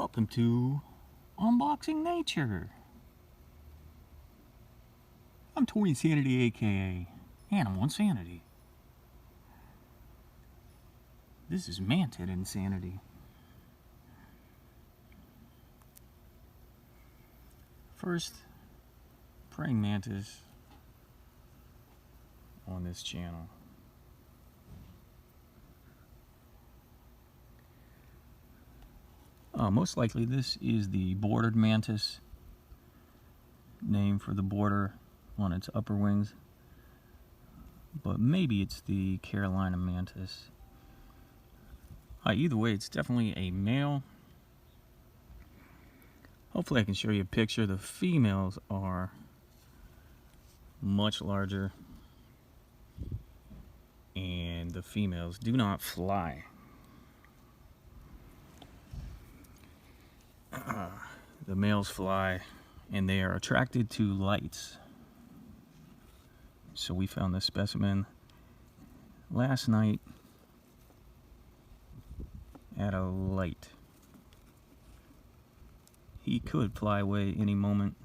Welcome to Unboxing Nature. I'm Toy Insanity, aka Animal Insanity. This is Mantis Insanity. First praying mantis on this channel. Most likely this is the bordered mantis, name for the border on its upper wings, but maybe it's the Carolina mantis. Either way, it's definitely a male. Hopefully I can show you a picture. The females are much larger, and the females do not fly. The males fly, and they are attracted to lights. So we found this specimen last night at a light. He could fly away any moment.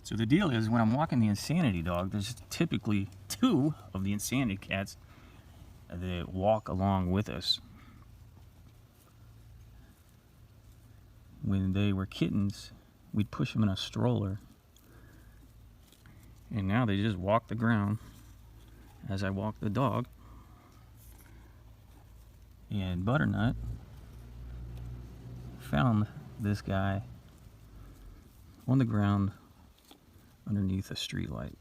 So the deal is, when I'm walking the Insanity dog, there's typically two of the Insanity cats that walk along with us. When they were kittens, we'd push them in a stroller, and now they just walk the ground as I walk the dog. And Butternut found this guy on the ground underneath a street light.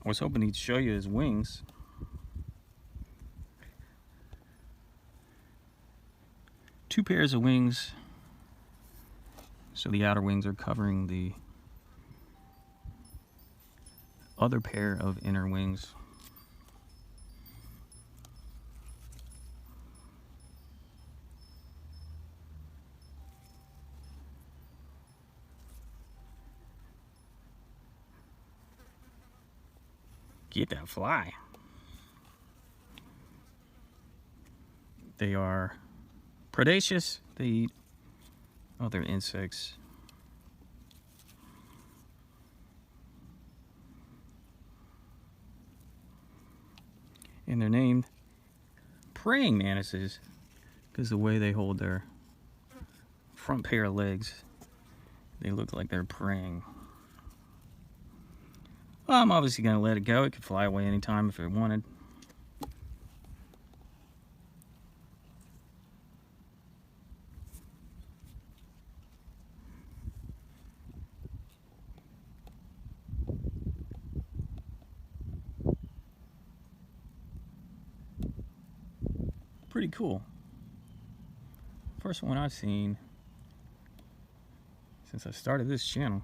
I was hoping he'd show you his wings. Two pairs of wings, so the outer wings are covering the other pair of inner wings. Get that fly. They are predaceous. They eat other insects. And they're named praying mantises because the way they hold their front pair of legs, they look like they're praying. Well, I'm obviously going to let it go. It could fly away anytime if it wanted. Pretty cool. First one I've seen since I started this channel.